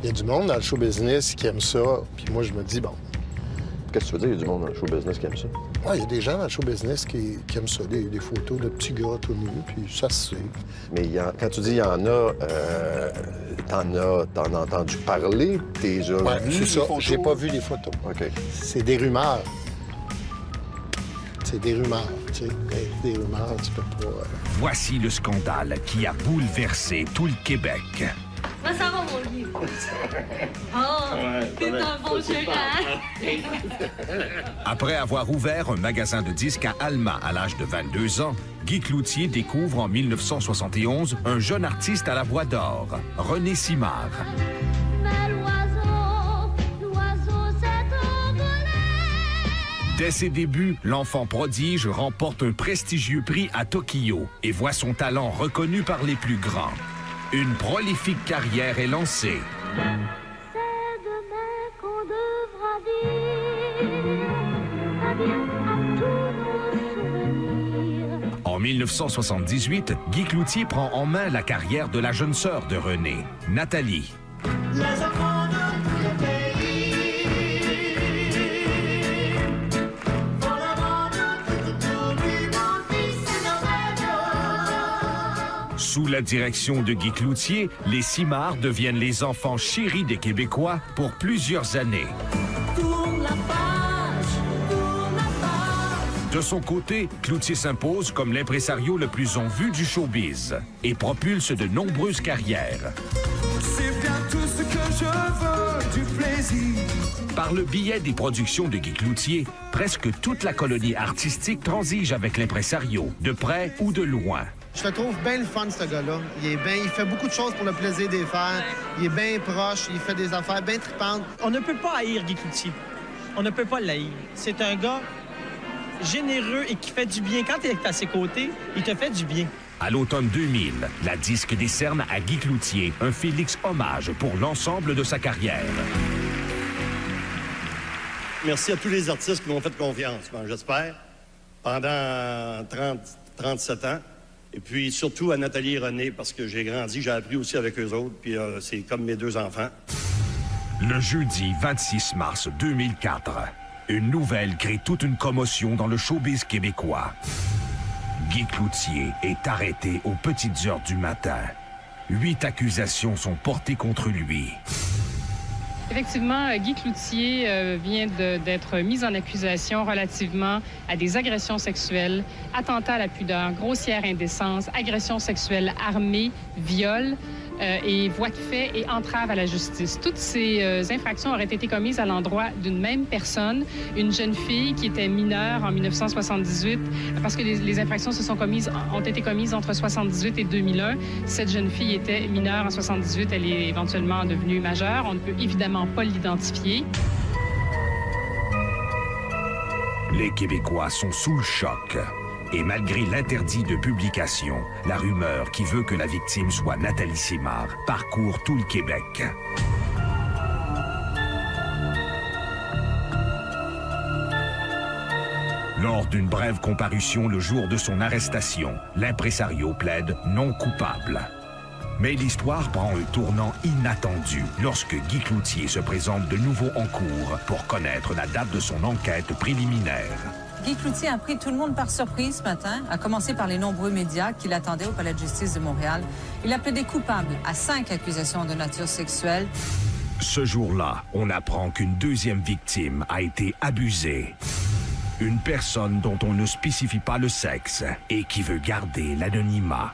Il y a du monde dans le show business qui aime ça. Puis moi, je me dis, bon... Qu'est-ce que tu veux dire, il y a du monde dans le show business qui aime ça? Ouais, il y a des gens dans le show business qui aiment ça, des photos de petits gars tout nus, puis ça se sait. Mais quand tu dis il y en a, t'en as entendu parler? T'es déjà Ouais, vu c'est ça. photos? J'ai pas vu les photos. OK. C'est des rumeurs. C'est des rumeurs, tu sais. Des rumeurs, tu peux pas... Voici le scandale qui a bouleversé tout le Québec. Moi, ça va, mon livre. Oh, t'es un bon gérant. Après avoir ouvert un magasin de disques à Alma à l'âge de 22 ans, Guy Cloutier découvre en 1971 un jeune artiste à la voix d'or, René Simard. Dès ses débuts, l'enfant prodige remporte un prestigieux prix à Tokyo et voit son talent reconnu par les plus grands. Une prolifique carrière est lancée. C'est demain qu'on devra vivre à tous nos souvenirs. En 1978, Guy Cloutier prend en main la carrière de la jeune sœur de René, Nathalie. Les enfants de tout le pays, pour la bande tout du monde, c'est nos rêves. Sous la direction de Guy Cloutier, les Simard deviennent les enfants chéris des Québécois pour plusieurs années. Tourne la page, tourne la page. De son côté, Cloutier s'impose comme l'impresario le plus en vue du showbiz et propulse de nombreuses carrières. C'est bien tout ce que je veux, du plaisir. Par le biais des productions de Guy Cloutier, presque toute la colonie artistique transige avec l'impresario, de près ou de loin. Je le trouve bien le fun, ce gars-là. Il fait beaucoup de choses pour le plaisir des faire. Il est bien proche, il fait des affaires bien tripantes. On ne peut pas haïr Guy Cloutier. On ne peut pas l'haïr. C'est un gars généreux et qui fait du bien. Quand tu es à ses côtés, il te fait du bien. À l'automne 2000, la disque décerne à Guy Cloutier un Félix hommage pour l'ensemble de sa carrière. Merci à tous les artistes qui m'ont fait confiance, j'espère, pendant 37 ans. Et puis surtout à Nathalie et René, parce que j'ai grandi, j'ai appris aussi avec eux autres, puis c'est comme mes deux enfants. Le jeudi 26 mars 2004, une nouvelle crée toute une commotion dans le showbiz québécois. Guy Cloutier est arrêté aux petites heures du matin. 8 accusations sont portées contre lui. Effectivement, Guy Cloutier vient d'être mis en accusation relativement à des agressions sexuelles, attentats à la pudeur, grossière indécence, agression sexuelle armée, viol et voie de fait et entrave à la justice. Toutes ces infractions auraient été commises à l'endroit d'une même personne, une jeune fille qui était mineure en 1978, parce que les infractions ont été commises entre 1978 et 2001. Cette jeune fille était mineure en 1978, elle est éventuellement devenue majeure. On ne peut évidemment pas l'identifier. Les Québécois sont sous le choc. Et malgré l'interdit de publication, la rumeur qui veut que la victime soit Nathalie Simard parcourt tout le Québec. Lors d'une brève comparution le jour de son arrestation, l'impresario plaide non coupable. Mais l'histoire prend un tournant inattendu lorsque Guy Cloutier se présente de nouveau en cour pour connaître la date de son enquête préliminaire. Guy Cloutier a pris tout le monde par surprise ce matin, à commencer par les nombreux médias qui l'attendaient au Palais de justice de Montréal. Il a plaidé coupable à 5 accusations de nature sexuelle. Ce jour-là, on apprend qu'une deuxième victime a été abusée. Une personne dont on ne spécifie pas le sexe et qui veut garder l'anonymat.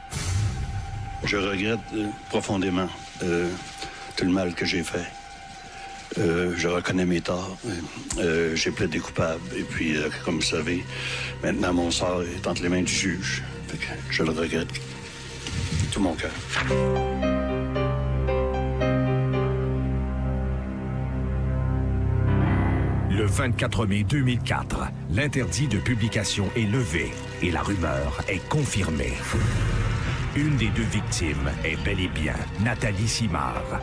Je regrette profondément tout le mal que j'ai fait. Je reconnais mes torts. J'ai plaidé coupable. Et puis, comme vous savez, maintenant, mon sort est entre les mains du juge. Fait que je le regrette de tout mon cœur. Le 24 mai 2004, l'interdit de publication est levé et la rumeur est confirmée. Une des deux victimes est bel et bien Nathalie Simard.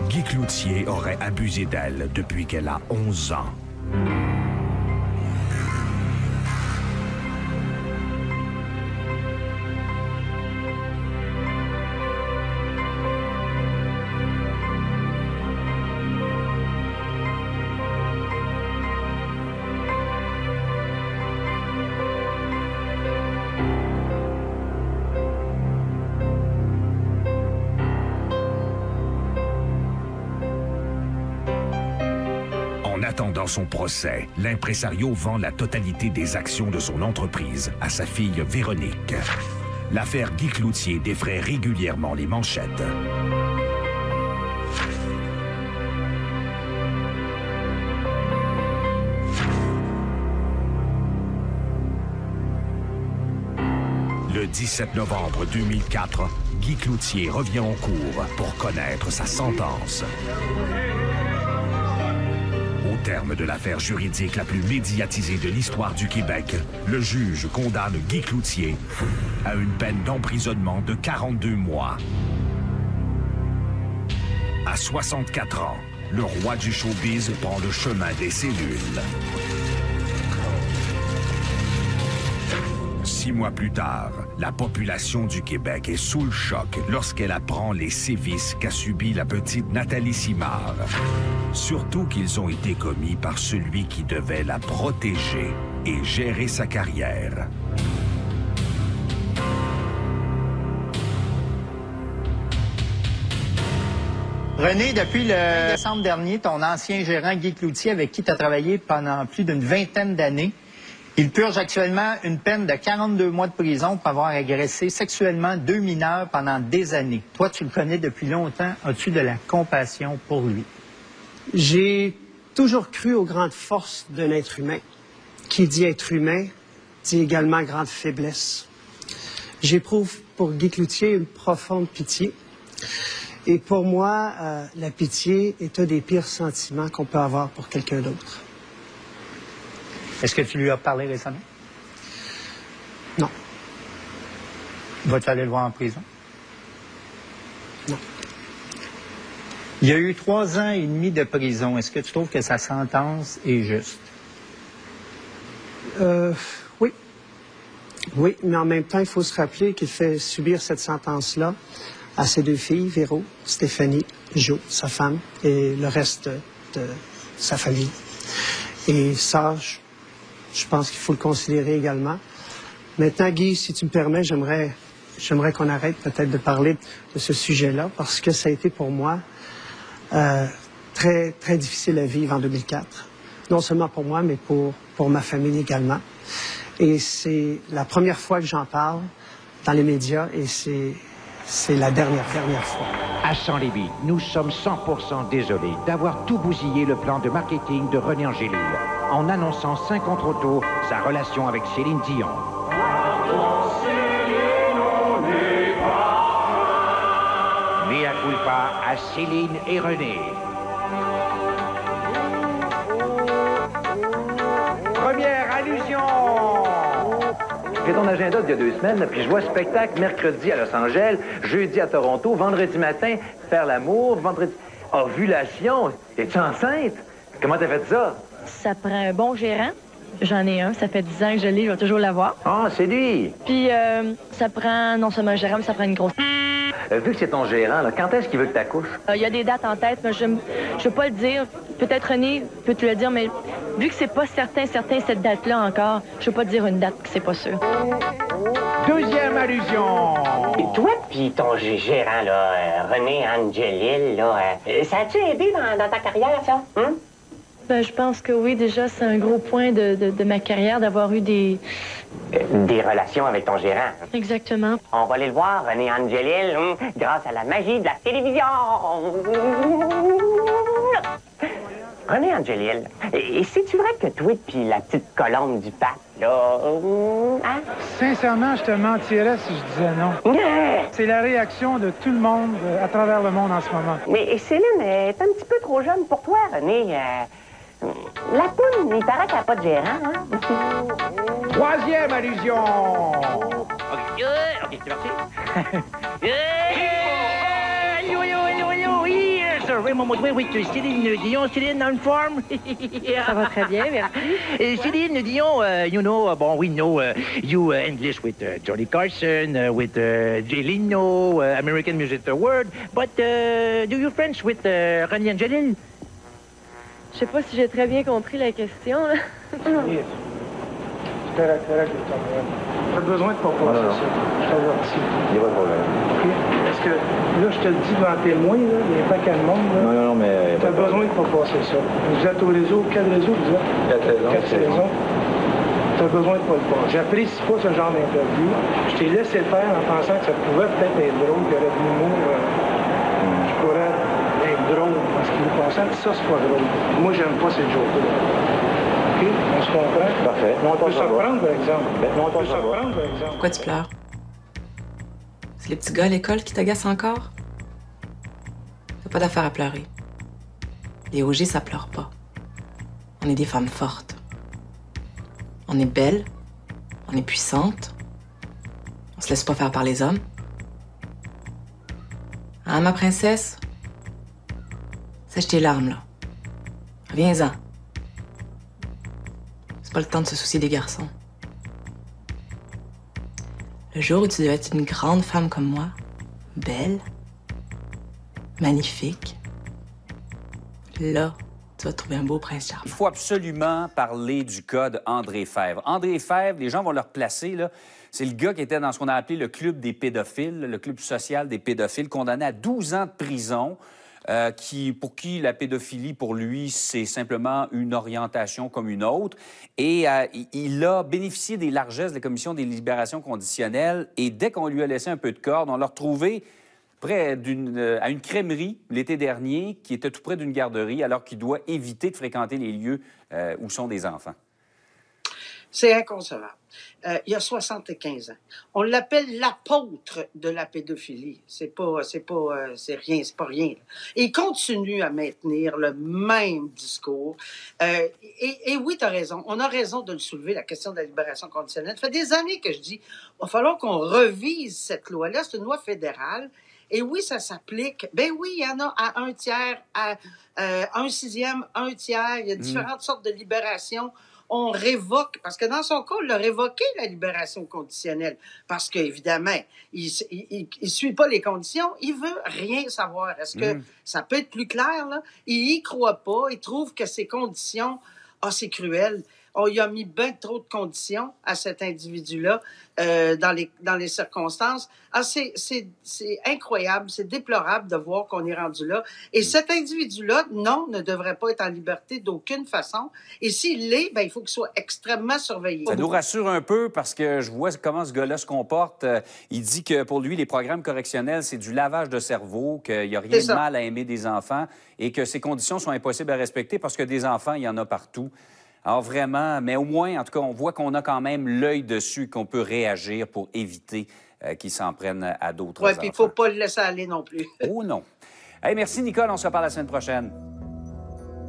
Guy Cloutier aurait abusé d'elle depuis qu'elle a 11 ans. attendant son procès, l'impresario vend la totalité des actions de son entreprise à sa fille Véronique. L'affaire Guy Cloutier défraie régulièrement les manchettes. Le 17 novembre 2004, Guy Cloutier revient en cour pour connaître sa sentence. Au terme de l'affaire juridique la plus médiatisée de l'histoire du Québec, le juge condamne Guy Cloutier à une peine d'emprisonnement de 42 mois. À 64 ans, le roi du showbiz prend le chemin des cellules. 6 mois plus tard, la population du Québec est sous le choc lorsqu'elle apprend les sévices qu'a subis la petite Nathalie Simard. Surtout qu'ils ont été commis par celui qui devait la protéger et gérer sa carrière. René, depuis le décembre dernier, ton ancien gérant Guy Cloutier, avec qui tu as travaillé pendant plus d'une vingtaine d'années, il purge actuellement une peine de 42 mois de prison pour avoir agressé sexuellement 2 mineurs pendant des années. Toi, tu le connais depuis longtemps. As-tu de la compassion pour lui? J'ai toujours cru aux grandes forces d'un être humain. Qui dit être humain, dit également grande faiblesse. J'éprouve pour Guy Cloutier une profonde pitié. Et pour moi, la pitié est un des pires sentiments qu'on peut avoir pour quelqu'un d'autre. Est-ce que tu lui as parlé récemment? Non. Vas-tu aller le voir en prison? Non. Il y a eu 3 ans et demi de prison. Est-ce que tu trouves que sa sentence est juste? Oui. Oui, mais en même temps, il faut se rappeler qu'il fait subir cette sentence-là à ses 2 filles, Véro, Stéphanie, Jo, sa femme, et le reste de sa famille. Et ça, je pense qu'il faut le considérer également. Maintenant, Guy, si tu me permets, j'aimerais qu'on arrête peut-être de parler de ce sujet-là, parce que ça a été pour moi très, très difficile à vivre en 2004. Non seulement pour moi, mais pour ma famille également. Et c'est la première fois que j'en parle dans les médias, et c'est la dernière fois. À Champs-Lévis, nous sommes 100% désolés d'avoir tout bousillé le plan de marketing de René Angélil en annonçant 50 autos sa relation avec Céline Dion. Mea culpa à Céline et René. Première allusion! J'ai ton agenda d'il y a 2 semaines, puis je vois spectacle mercredi à Los Angeles, jeudi à Toronto, vendredi matin, faire l'amour, vendredi... Ovulation! Es-tu enceinte? Comment t'as fait ça? Ça prend un bon gérant. J'en ai un. Ça fait 10 ans que je l'ai. Je vais toujours l'avoir. Ah, c'est lui! Puis, ça prend non seulement un gérant, mais ça prend une grosse... Vu que c'est ton gérant, là, quand est-ce qu'il veut que t'accouches? Il y a des dates en tête, mais je ne veux pas le dire. Peut-être René peut te le dire, mais vu que c'est pas certain cette date-là encore, je veux pas te dire une date que c'est pas sûr. Deuxième allusion! Et toi puis ton gérant, là, René Angélil, là, ça a-tu aidé dans ta carrière, ça? Hein? Ben, je pense que oui. Déjà, c'est un gros point de ma carrière d'avoir eu des relations avec ton gérant. Exactement. On va aller le voir, René Angélil, grâce à la magie de la télévision. René Angélil, et c'est-tu vrai que toi puis la petite colombe du pape, là, hein? Sincèrement, je te mentirais si je disais non. C'est la réaction de tout le monde à travers le monde en ce moment. Mais Céline est un petit peu trop jeune pour toi, René. La poule, il paraît qu'elle n'a pas de gérant, hein? Troisième allusion! OK, c'est parti. Raymond Maudouin with Céline Dion. Céline on form? Ça va très bien, merci. Céline Dion, you know, we know you English with Johnny Carson, with Jay Leno, American Music Award, but do you French with René Angélil? Je sais pas si j'ai très bien compris la question, là. C'est correct, t'as besoin de pas passer ça. Je t'avertis. Il n'y a pas de problème. OK? Est-ce que là, je te le dis devant témoin, là, il n'y a pas qu'à le monde. Là. Non, mais... Tu as besoin de pas passer ça. Vous êtes au réseau. Quel réseau vous êtes? 4 saisons. Tu as besoin de pas le passer. J'apprécie pas ce genre d'interview. Je t'ai laissé le faire en pensant que ça pouvait peut-être être drôle, qu'il y aurait de l'humour. Je pourrais être drôle parce qu'il est pensant que ça, c'est pas drôle. Moi, j'aime pas ces jokes-là. OK? On se comprend? Parfait. On peut se reprendre, par exemple. Pourquoi tu pleures? C'est les petits gars à l'école qui t'agacent encore? T'as pas d'affaire à pleurer. Les OG, ça pleure pas. On est des femmes fortes. On est belles. On est puissantes. On se laisse pas faire par les hommes. Hein, ma princesse? Sèche tes larmes, là. Reviens-en. C'est pas le temps de se soucier des garçons. Le jour où tu devais être une grande femme comme moi, belle, magnifique, là, tu vas trouver un beau prince charmant. Il faut absolument parler du cas d'André Fèvre. André Fèvre, les gens vont le replacer, là. C'est le gars qui était dans ce qu'on a appelé le club des pédophiles, le club social des pédophiles, condamné à 12 ans de prison. Pour qui la pédophilie, pour lui, c'est simplement une orientation comme une autre. Et il a bénéficié des largesses de la Commission des libérations conditionnelles. Et dès qu'on lui a laissé un peu de corde, on l'a retrouvé près à une crèmerie l'été dernier, qui était tout près d'une garderie, alors qu'il doit éviter de fréquenter les lieux où sont des enfants. C'est inconcevable. Il y a 75 ans. On l'appelle l'apôtre de la pédophilie. C'est pas rien. Et il continue à maintenir le même discours. Et oui, tu as raison. On a raison de le soulever, la question de la libération conditionnelle. Ça fait des années que je dis, il va falloir qu'on revise cette loi-là. C'est une loi fédérale. Et oui, ça s'applique. Ben oui, il y en a à 1 tiers, à 1/6, 1 tiers. Il y a différentes sortes de libérations. On révoque, parce que dans son cas, on l'a révoqué, la libération conditionnelle, parce qu'évidemment, il suit pas les conditions, il veut rien savoir. Est-ce que ça peut être plus clair, là? Il y croit pas, il trouve que ces conditions, c'est cruel. On y a mis bien trop de conditions à cet individu-là dans les circonstances. C'est incroyable, c'est déplorable de voir qu'on est rendu là. Et cet individu-là, non, ne devrait pas être en liberté d'aucune façon. Et s'il l'est, il faut qu'il soit extrêmement surveillé. Ça nous rassure un peu parce que je vois comment ce gars-là se comporte. Il dit que pour lui, les programmes correctionnels, c'est du lavage de cerveau, qu'il n'y a rien de mal à aimer des enfants et que ces conditions sont impossibles à respecter parce que des enfants, il y en a partout. Alors vraiment, mais au moins, en tout cas, on voit qu'on a quand même l'œil dessus, qu'on peut réagir pour éviter qu'ils s'en prennent à d'autres enfants. Oui, puis il ne faut pas le laisser aller non plus. Oh non. Hey, merci, Nicole. On se reparle la semaine prochaine.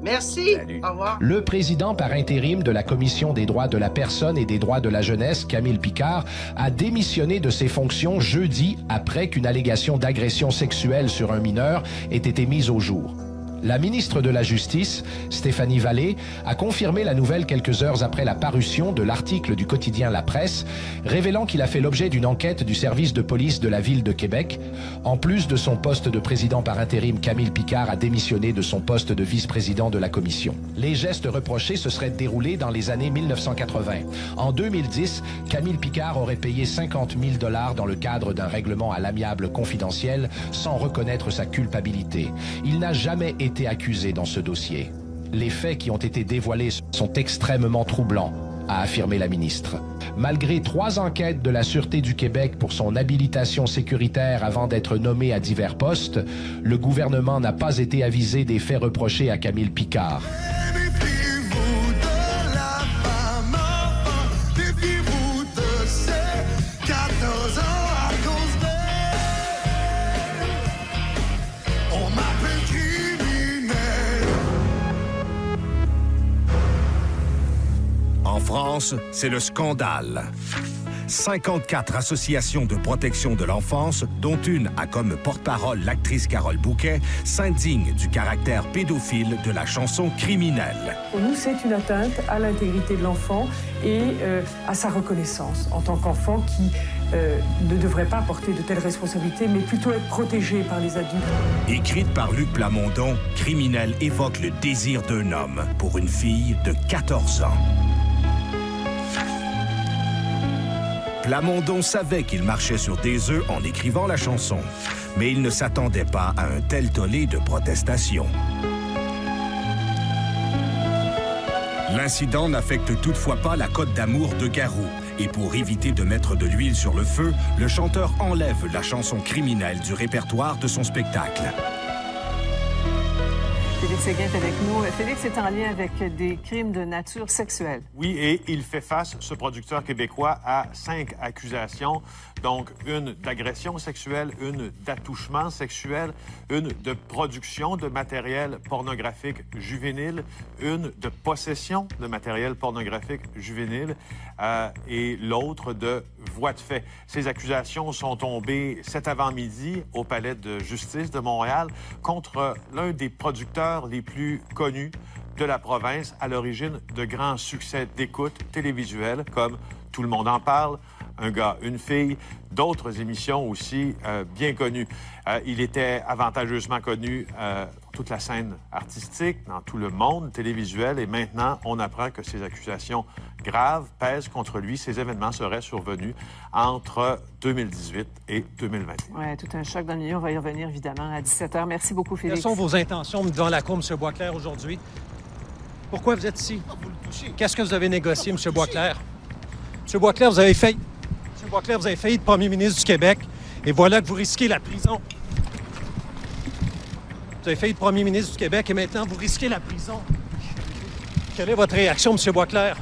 Merci. Salut. Au revoir. Le président par intérim de la Commission des droits de la personne et des droits de la jeunesse, Camille Picard, a démissionné de ses fonctions jeudi après qu'une allégation d'agression sexuelle sur un mineur ait été mise au jour. La ministre de la Justice, Stéphanie Vallée, a confirmé la nouvelle quelques heures après la parution de l'article du quotidien La Presse, révélant qu'il a fait l'objet d'une enquête du service de police de la ville de Québec. En plus de son poste de président par intérim, Camille Picard a démissionné de son poste de vice-président de la commission. Les gestes reprochés se seraient déroulés dans les années 1980. En 2010, Camille Picard aurait payé 50 000 $ dans le cadre d'un règlement à l'amiable confidentiel sans reconnaître sa culpabilité. Il n'a jamais été accusé dans ce dossier. Les faits qui ont été dévoilés sont extrêmement troublants, a affirmé la ministre. Malgré 3 enquêtes de la Sûreté du Québec pour son habilitation sécuritaire avant d'être nommé à divers postes, le gouvernement n'a pas été avisé des faits reprochés à Camille Picard. En France, c'est le scandale. 54 associations de protection de l'enfance, dont une a comme porte-parole l'actrice Carole Bouquet, s'indignent du caractère pédophile de la chanson Criminelle. Pour nous, c'est une atteinte à l'intégrité de l'enfant et à sa reconnaissance en tant qu'enfant qui ne devrait pas porter de telles responsabilités, mais plutôt être protégé par les adultes. Écrite par Luc Plamondon, Criminelle évoque le désir d'un homme pour une fille de 14 ans. Plamondon savait qu'il marchait sur des œufs en écrivant la chanson, mais il ne s'attendait pas à un tel tollé de protestation. L'incident n'affecte toutefois pas la cote d'amour de Garou. Et pour éviter de mettre de l'huile sur le feu, le chanteur enlève la chanson criminelle du répertoire de son spectacle. Félix Séguin est avec nous. Félix est en lien avec des crimes de nature sexuelle. Oui, et il fait face, ce producteur québécois, à 5 accusations. Donc, une d'agression sexuelle, une d'attouchement sexuel, une de production de matériel pornographique juvénile, une de possession de matériel pornographique juvénile et l'autre de voie de fait. Ces accusations sont tombées cet avant-midi au Palais de justice de Montréal contre l'un des producteurs les plus connus de la province, à l'origine de grands succès d'écoute télévisuelle comme Tout le monde en parle, Un gars, une fille, d'autres émissions aussi bien connues. Il était avantageusement connu dans toute la scène artistique, dans tout le monde télévisuel, et maintenant, on apprend que ces accusations graves pèsent contre lui. Ces événements seraient survenus entre 2018 et 2020. Oui, tout un choc dans le milieu. On va y revenir, évidemment, à 17h. Merci beaucoup, Félix. Quelles sont vos intentions devant la Cour, M. Boisclair, aujourd'hui? Pourquoi vous êtes ici? Qu'est-ce que vous avez négocié, M. Boisclair? M. Boisclair, vous avez failli être premier ministre du Québec, et voilà que vous risquez la prison. Vous avez failli être premier ministre du Québec, et maintenant, vous risquez la prison. Quelle est votre réaction, M. Boisclair?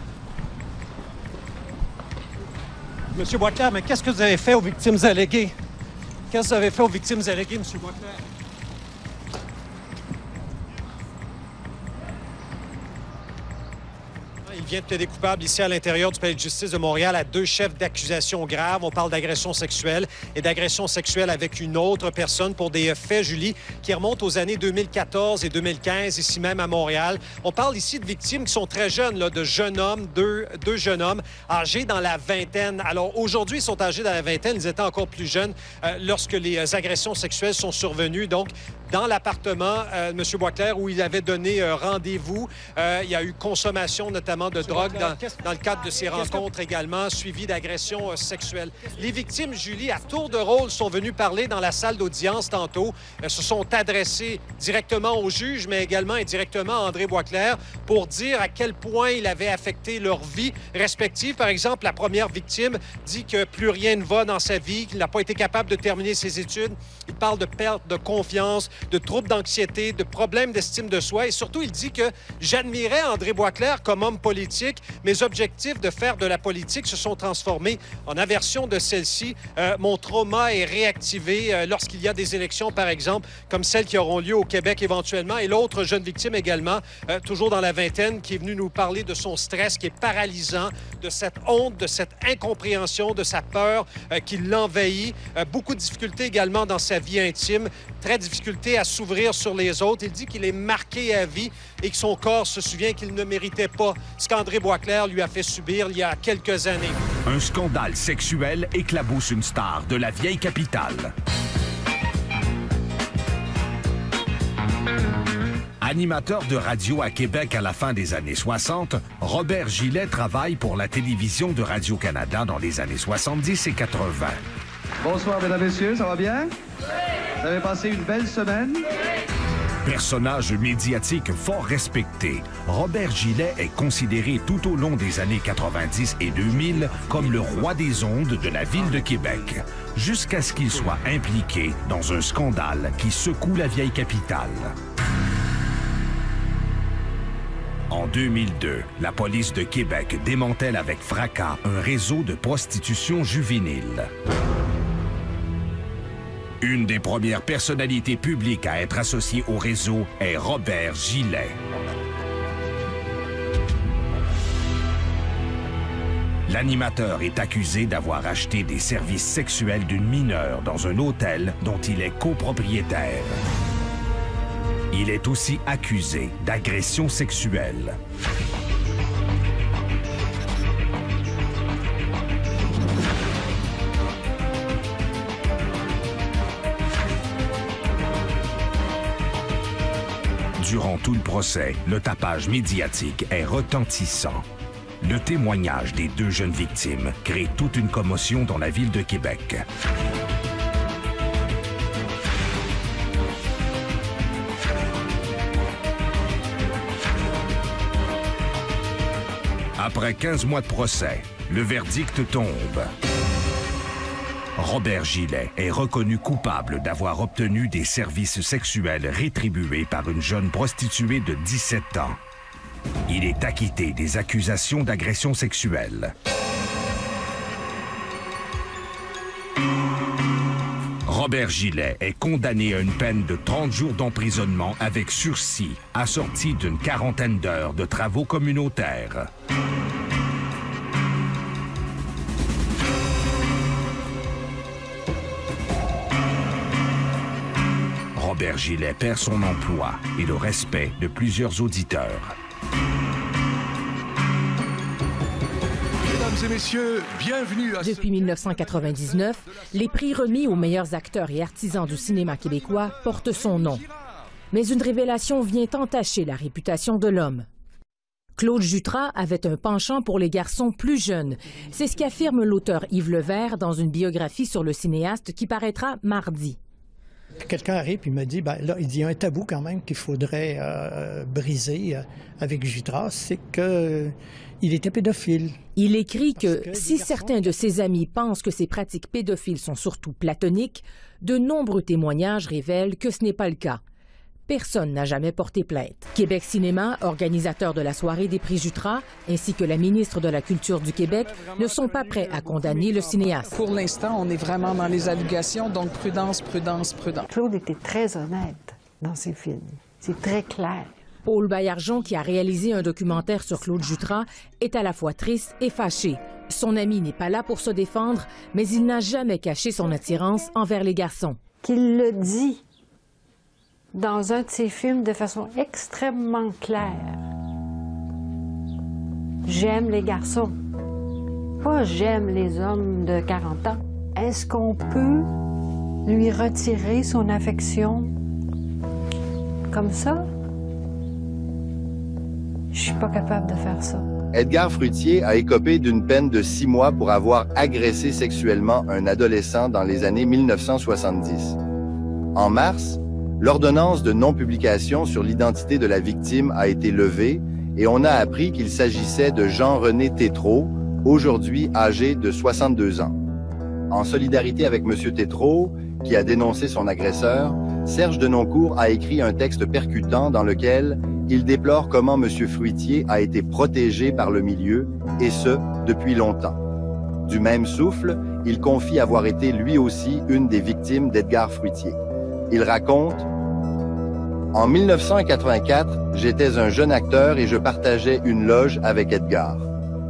M. Boisclair, mais qu'est-ce que vous avez fait aux victimes alléguées? Qu'est-ce que vous avez fait aux victimes alléguées, M. Boisclair? Il vient de plaider coupable ici à l'intérieur du Palais de justice de Montréal à 2 chefs d'accusation graves. On parle d'agression sexuelle et d'agression sexuelle avec une autre personne pour des faits, Julie, qui remontent aux années 2014 et 2015, ici même à Montréal. On parle ici de victimes qui sont très jeunes, là, de jeunes hommes, deux jeunes hommes âgés dans la vingtaine. Alors aujourd'hui, ils sont âgés dans la vingtaine, ils étaient encore plus jeunes lorsque les agressions sexuelles sont survenues. Donc, dans l'appartement, M. Boisclair, où il avait donné rendez-vous, il y a eu consommation notamment de drogue dans le cadre de ces rencontres également, suivi d'agressions sexuelles. Les victimes, Julie, à tour de rôle, sont venues parler dans la salle d'audience tantôt, se sont adressées directement au juge, mais également indirectement à André Boisclair pour dire à quel point il avait affecté leur vie respective. Par exemple, la première victime dit que plus rien ne va dans sa vie, qu'il n'a pas été capable de terminer ses études. Il parle de perte de confiance, de troubles d'anxiété, de problèmes d'estime de soi. Et surtout, il dit que j'admirais André Boisclair comme homme politique. Mes objectifs de faire de la politique se sont transformés en aversion de celle-ci. Mon trauma est réactivé lorsqu'il y a des élections, par exemple, comme celles qui auront lieu au Québec éventuellement. Et l'autre jeune victime également, toujours dans la vingtaine, qui est venue nous parler de son stress qui est paralysant, de cette honte, de cette incompréhension, de sa peur qui l'envahit. Beaucoup de difficultés également dans sa vie intime, très difficulté à s'ouvrir sur les autres. Il dit qu'il est marqué à vie et que son corps se souvient qu'il ne méritait pas ce qu'André Boisclair lui a fait subir il y a quelques années. Un scandale sexuel éclabousse une star de la vieille capitale. Animateur de radio à Québec à la fin des années 60, Robert Gillet travaille pour la télévision de Radio-Canada dans les années 70 et 80. Bonsoir, mesdames et messieurs, ça va bien? Vous avez passé une belle semaine? Personnage médiatique fort respecté, Robert Gillet est considéré tout au long des années 90 et 2000 comme le roi des ondes de la ville de Québec, jusqu'à ce qu'il soit impliqué dans un scandale qui secoue la vieille capitale. En 2002, la police de Québec démantèle avec fracas un réseau de prostitution juvénile. Une des premières personnalités publiques à être associée au réseau est Robert Gillet. L'animateur est accusé d'avoir acheté des services sexuels d'une mineure dans un hôtel dont il est copropriétaire. Il est aussi accusé d'agression sexuelle. Durant tout le procès, le tapage médiatique est retentissant. Le témoignage des 2 jeunes victimes crée toute une commotion dans la ville de Québec. Après 15 mois de procès, le verdict tombe. Robert Gillet est reconnu coupable d'avoir obtenu des services sexuels rétribués par une jeune prostituée de 17 ans. Il est acquitté des accusations d'agression sexuelle. Robert Gillet est condamné à une peine de 30 jours d'emprisonnement avec sursis, assorti d'une 40aine d'heures de travaux communautaires. Robert Gillet perd son emploi et le respect de plusieurs auditeurs. Mesdames et messieurs, bienvenue à... Depuis 1999, les prix remis aux meilleurs acteurs et artisans du cinéma québécois portent son nom. Mais une révélation vient entacher la réputation de l'homme. Claude Jutras avait un penchant pour les garçons plus jeunes. C'est ce qu'affirme l'auteur Yves Levert dans une biographie sur le cinéaste qui paraîtra mardi. Quelqu'un arrive et me dit, ben là, il y a un tabou quand même qu'il faudrait briser avec Jutras, c'est qu'il était pédophile. Il écrit que si certains de ses amis pensent que ces pratiques pédophiles sont surtout platoniques, de nombreux témoignages révèlent que ce n'est pas le cas. Personne n'a jamais porté plainte. Québec Cinéma, organisateur de la soirée des prix Jutras, ainsi que la ministre de la Culture du Québec, ne sont pas prêts à condamner le cinéaste. Pour l'instant, on est vraiment dans les allégations, donc prudence, prudence, prudence. Claude était très honnête dans ses films. C'est très clair. Paul Baillargeon, qui a réalisé un documentaire sur Claude Jutras, est à la fois triste et fâché. Son ami n'est pas là pour se défendre, mais il n'a jamais caché son attirance envers les garçons. Qu'il le dit dans un de ses films de façon extrêmement claire. J'aime les garçons. Pas j'aime les hommes de 40 ans. Est-ce qu'on peut lui retirer son affection comme ça? Je suis pas capable de faire ça. Edgar Fruitier a écopé d'une peine de 6 mois pour avoir agressé sexuellement un adolescent dans les années 1970. En mars, l'ordonnance de non-publication sur l'identité de la victime a été levée et on a appris qu'il s'agissait de Jean-René Tétrault, aujourd'hui âgé de 62 ans. En solidarité avec M. Tétrault, qui a dénoncé son agresseur, Serge Denoncourt a écrit un texte percutant dans lequel il déplore comment M. Fruitier a été protégé par le milieu, et ce, depuis longtemps. Du même souffle, il confie avoir été lui aussi une des victimes d'Edgar Fruitier. Il raconte « En 1984, j'étais un jeune acteur et je partageais une loge avec Edgar.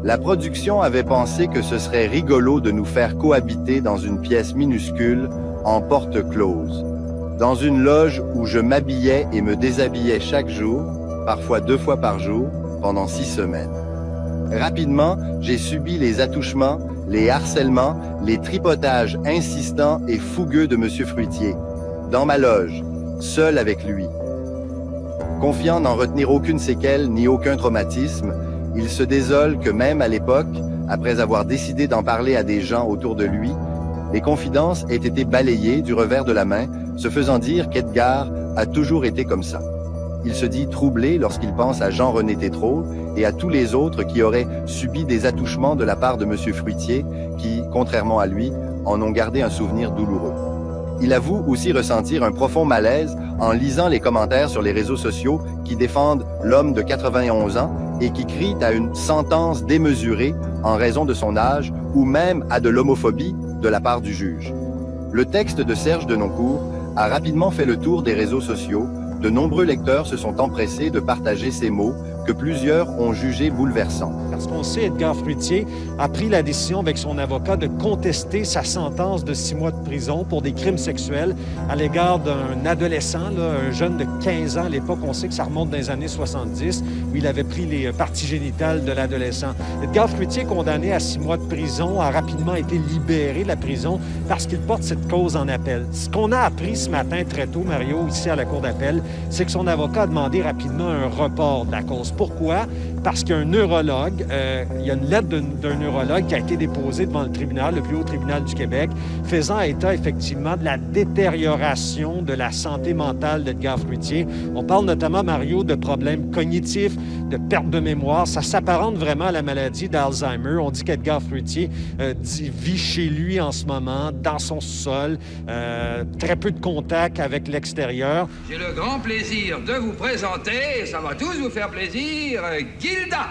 La production avait pensé que ce serait rigolo de nous faire cohabiter dans une pièce minuscule, en porte close. Dans une loge où je m'habillais et me déshabillais chaque jour, parfois 2 fois par jour, pendant 6 semaines. Rapidement, j'ai subi les attouchements, les harcèlements, les tripotages insistants et fougueux de M. Fruitier, dans ma loge, seul avec lui. Confiant n'en retenir aucune séquelle ni aucun traumatisme, il se désole que même à l'époque, après avoir décidé d'en parler à des gens autour de lui, les confidences aient été balayées du revers de la main, se faisant dire qu'Edgar a toujours été comme ça. Il se dit troublé lorsqu'il pense à Jean-René Tétrault et à tous les autres qui auraient subi des attouchements de la part de M. Fruitier, qui, contrairement à lui, en ont gardé un souvenir douloureux. Il avoue aussi ressentir un profond malaise en lisant les commentaires sur les réseaux sociaux qui défendent l'homme de 91 ans et qui crient à une sentence démesurée en raison de son âge ou même à de l'homophobie de la part du juge. Le texte de Serge Denoncourt a rapidement fait le tour des réseaux sociaux. De nombreux lecteurs se sont empressés de partager ces mots que plusieurs ont jugés bouleversants. Parce qu'on sait, Edgar Fruitier a pris la décision avec son avocat de contester sa sentence de 6 mois de prison pour des crimes sexuels à l'égard d'un adolescent, là, un jeune de 15 ans à l'époque. On sait que ça remonte dans les années 70, où il avait pris les parties génitales de l'adolescent. Edgar Fruitier, condamné à 6 mois de prison, a rapidement été libéré de la prison parce qu'il porte cette cause en appel. Ce qu'on a appris ce matin très tôt, Mario, ici à la cour d'appel, c'est que son avocat a demandé rapidement un report de la cause Pourquoi? Parce qu'il y a un neurologue, il y a une lettre d'un neurologue qui a été déposée devant le tribunal, le plus haut tribunal du Québec, faisant état effectivement de la détérioration de la santé mentale d'Edgar Fruitier. On parle notamment, Mario, de problèmes cognitifs, de perte de mémoire. Ça s'apparente vraiment à la maladie d'Alzheimer. On dit qu'Edgar Fruitier vit chez lui en ce moment, dans son sol, très peu de contact avec l'extérieur. J'ai le grand plaisir de vous présenter, ça va tous vous faire plaisir, Gilda.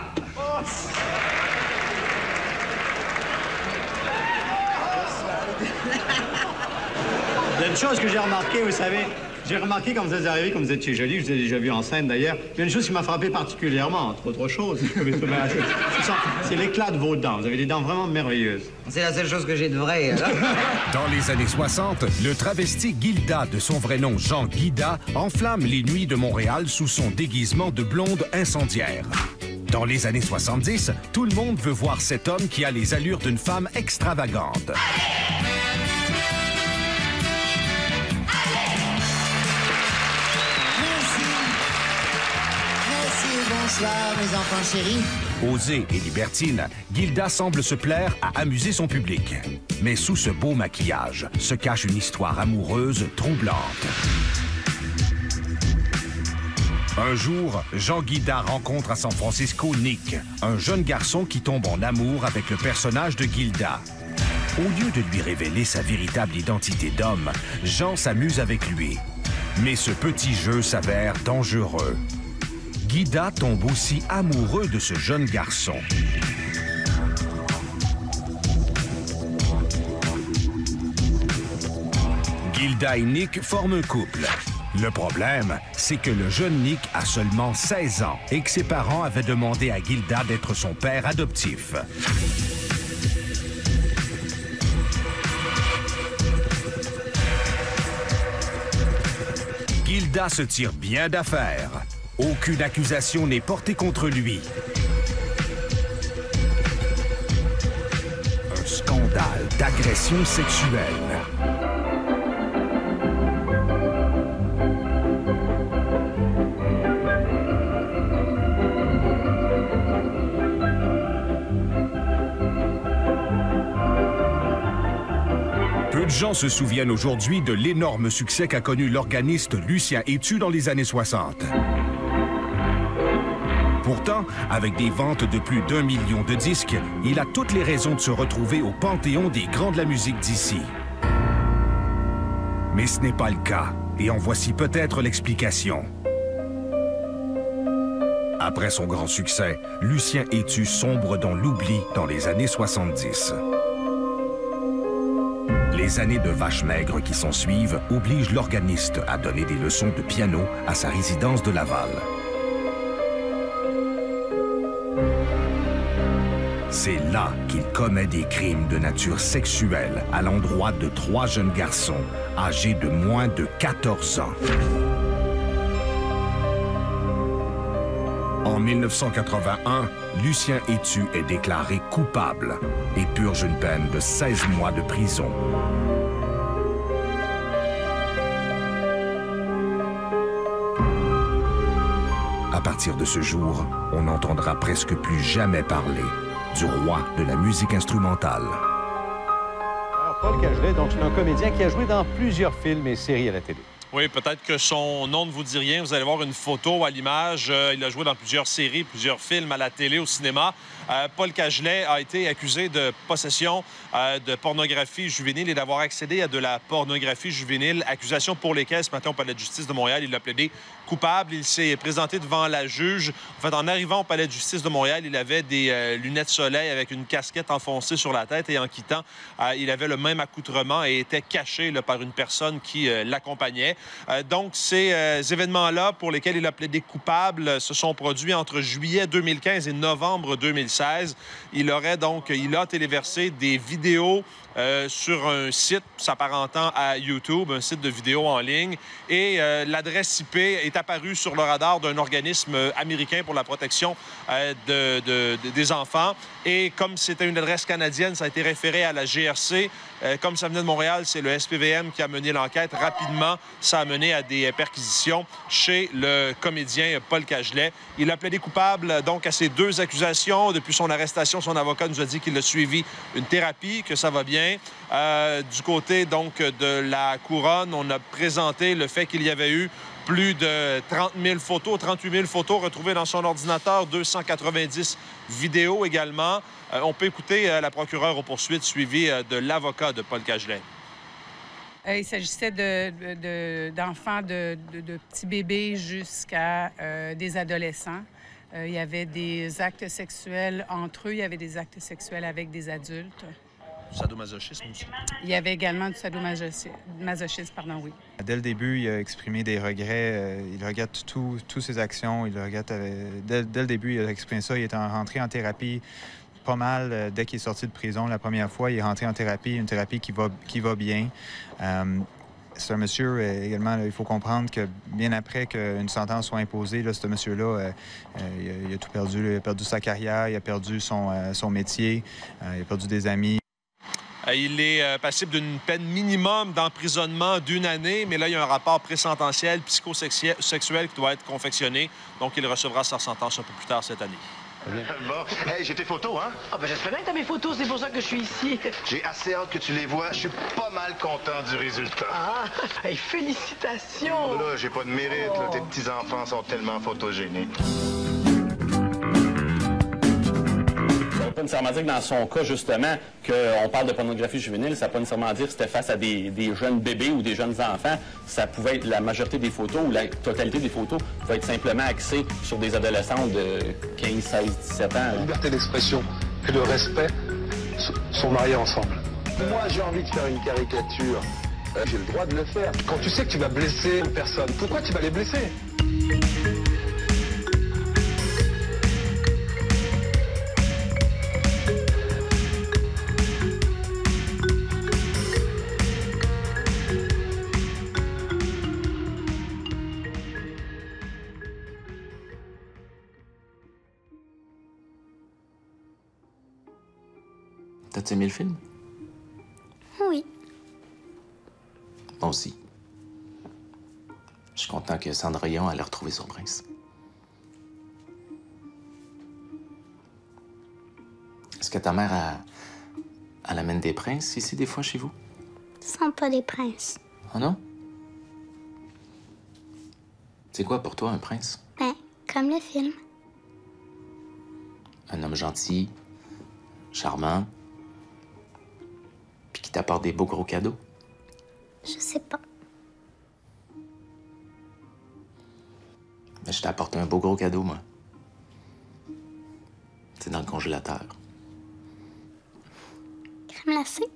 Il y a une chose que j'ai remarqué, vous savez, j'ai remarqué quand vous êtes arrivé, quand vous étiez jolie, je vous ai déjà vu en scène d'ailleurs, il y a une chose qui m'a frappé particulièrement, entre autres choses, c'est l'éclat de vos dents. Vous avez des dents vraiment merveilleuses. C'est la seule chose que j'ai de vrai, alors. Dans les années 60, le travesti Gilda, de son vrai nom Jean Guida, enflamme les nuits de Montréal sous son déguisement de blonde incendiaire. Dans les années 70, tout le monde veut voir cet homme qui a les allures d'une femme extravagante. Bonsoir, mes enfants chéris. Osée et libertine, Gilda semble se plaire à amuser son public. Mais sous ce beau maquillage se cache une histoire amoureuse troublante. Un jour, Jean Guida rencontre à San Francisco Nick, un jeune garçon qui tombe en amour avec le personnage de Gilda. Au lieu de lui révéler sa véritable identité d'homme, Jean s'amuse avec lui. Mais ce petit jeu s'avère dangereux. Guida tombe aussi amoureux de ce jeune garçon. Gilda et Nick forment un couple. Le problème, c'est que le jeune Nick a seulement 16 ans et que ses parents avaient demandé à Gilda d'être son père adoptif. Gilda se tire bien d'affaire. Aucune accusation n'est portée contre lui. Un scandale d'agression sexuelle. Peu de gens se souviennent aujourd'hui de l'énorme succès qu'a connu l'organiste Lucien Hétu dans les années 60. Pourtant, avec des ventes de plus d'1 million de disques, il a toutes les raisons de se retrouver au panthéon des grands de la musique d'ici. Mais ce n'est pas le cas, et en voici peut-être l'explication. Après son grand succès, Lucien Hétu sombre dans l'oubli dans les années 70. Les années de vache maigre qui s'ensuivent obligent l'organiste à donner des leçons de piano à sa résidence de Laval. C'est là qu'il commet des crimes de nature sexuelle à l'endroit de 3 jeunes garçons âgés de moins de 14 ans. En 1981, Lucien Hétu est déclaré coupable et purge une peine de 16 mois de prison. À partir de ce jour, on n'entendra presque plus jamais parler du roi de la musique instrumentale. Alors, Paul Cagelet, donc c'est un comédien qui a joué dans plusieurs films et séries à la télé. Oui, peut-être que son nom ne vous dit rien. Vous allez voir une photo à l'image. Il a joué dans plusieurs séries, plusieurs films à la télé, au cinéma. Paul Cagelet a été accusé de possession de pornographie juvénile et d'avoir accédé à de la pornographie juvénile. Accusation pour lesquelles, ce matin, au Palais de justice de Montréal, il a plaidé coupable. Il s'est présenté devant la juge. En fait, en arrivant au Palais de justice de Montréal, il avait des lunettes soleil avec une casquette enfoncée sur la tête et en quittant, il avait le même accoutrement et était caché là, par une personne qui l'accompagnait. Donc, ces événements-là pour lesquels il a plaidé coupable se sont produits entre juillet 2015 et novembre 2016. 2016. Il a téléversé des vidéos sur un site s'apparentant à YouTube, un site de vidéos en ligne. Et l'adresse IP est apparue sur le radar d'un organisme américain pour la protection des enfants. Et comme c'était une adresse canadienne, ça a été référé à la GRC. Comme ça venait de Montréal, c'est le SPVM qui a mené l'enquête. Rapidement, ça a mené à des perquisitions chez le comédien Paul Cagelet. Il a plaidé coupable donc à ces 2 accusations. Depuis son arrestation, son avocat nous a dit qu'il a suivi une thérapie, que ça va bien. Du côté donc de la couronne, on a présenté le fait qu'il y avait eu plus de 30 000 photos, 38 000 photos retrouvées dans son ordinateur, 290 vidéos également. On peut écouter la procureure aux poursuites suivie de l'avocat de Paul Cagelet. Il s'agissait d'enfants, de petits bébés jusqu'à des adolescents. Il y avait des actes sexuels entre eux, il y avait des actes sexuels avec des adultes. Du sadomasochisme aussi. Il y avait également du sadomasochisme, oui. Dès le début, il a exprimé des regrets. Il regrette toutes ses actions. Il regrette, dès le début, il a exprimé ça. Il est rentré en thérapie pas mal dès qu'il est sorti de prison la première fois. Il est rentré en thérapie, une thérapie qui va bien. C'est un monsieur, également, là, il faut comprendre que bien après qu'une sentence soit imposée, là, ce monsieur-là, il a tout perdu. Il a perdu sa carrière, il a perdu son métier, il a perdu des amis. Il est passible d'une peine minimum d'emprisonnement d'1 année, mais là, il y a un rapport présententiel psychosexuel qui doit être confectionné. Donc, il recevra sa sentence un peu plus tard cette année. Bon, hey, j'ai tes photos, hein? Ah, ben j'espère bien que t'as mes photos, c'est pour ça que je suis ici. J'ai assez hâte que tu les vois. Je suis pas mal content du résultat. Ah, hey, félicitations! Là, j'ai pas de mérite, là. Tes petits-enfants sont tellement photogéniques. Ça ne veut pas nécessairement dire que dans son cas, justement, qu'on parle de pornographie juvénile, ça ne veut pas nécessairement dire que c'était face à des jeunes bébés ou des jeunes enfants. Ça pouvait être la majorité des photos ou la totalité des photos pouvait être simplement axée sur des adolescents de 15, 16, 17 ans. La liberté d'expression et le respect sont mariés ensemble. Moi, j'ai envie de faire une caricature. J'ai le droit de le faire. Quand tu sais que tu vas blesser une personne, pourquoi tu vas les blesser? T'as-tu aimé le film? Oui. Moi aussi. Je suis content que Cendrillon ait retrouvé son prince. Est-ce que ta mère, elle amène des princes ici, des fois, chez vous? Ce sont pas des princes. Oh non? C'est quoi pour toi, un prince? Ben, comme le film. Un homme gentil, charmant, puis qui t'apporte des beaux gros cadeaux? Je sais pas. Mais je t'ai apporté un beau gros cadeau, moi. C'est dans le congélateur. Crème glacée?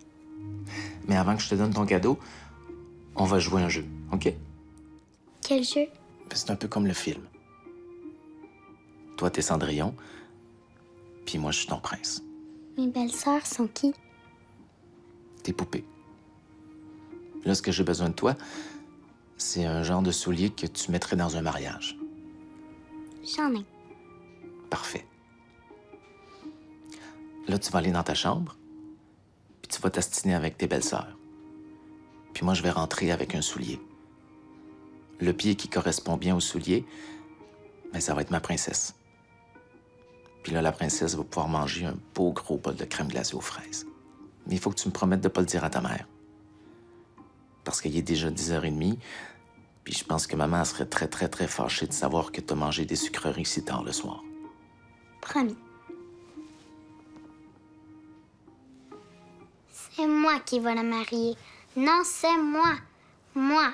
Mais avant que je te donne ton cadeau, on va jouer un jeu, OK? Quel jeu? C'est un peu comme le film. Toi, t'es Cendrillon, puis moi, je suis ton prince. Mes belles-sœurs sont qui? Tes poupées. Là, ce que j'ai besoin de toi, c'est un genre de soulier que tu mettrais dans un mariage. J'en ai. Parfait. Là, tu vas aller dans ta chambre, puis tu vas t'astiner avec tes belles-sœurs. Puis moi, je vais rentrer avec un soulier. Le pied qui correspond bien au soulier, ben, ça va être ma princesse. Puis là, la princesse va pouvoir manger un beau gros bol de crème glacée aux fraises. Mais il faut que tu me promettes de ne pas le dire à ta mère. Parce qu'il est déjà 10h30, puis je pense que maman serait très, très, très fâchée de savoir que tu as mangé des sucreries si tard le soir. Promis. C'est moi qui vais la marier. Non, c'est moi. Moi.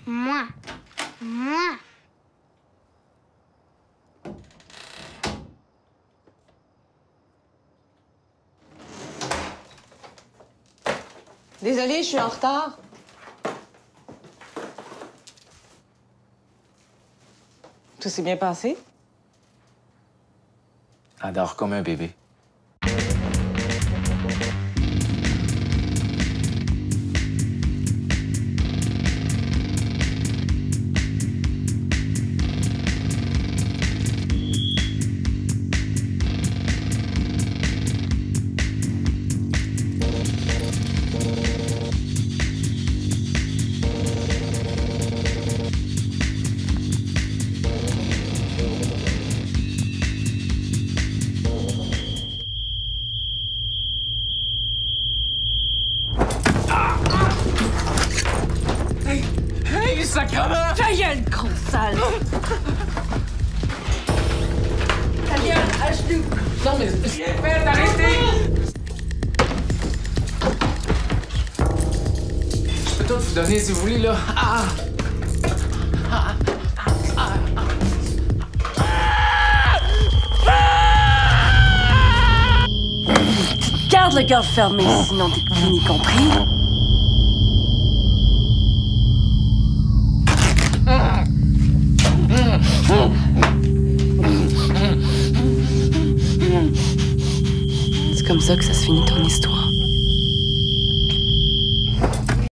Moi. Moi. Désolée, je suis en retard. Tout s'est bien passé? Elle dort comme un bébé. mal. Talia, à genoux. Non, mais... Faites, arrêtez! Je peux tout vous donner si vous voulez, là. Garde le cœur fermé, sinon t'es fini, compris? C'est comme ça que ça se finit ton histoire.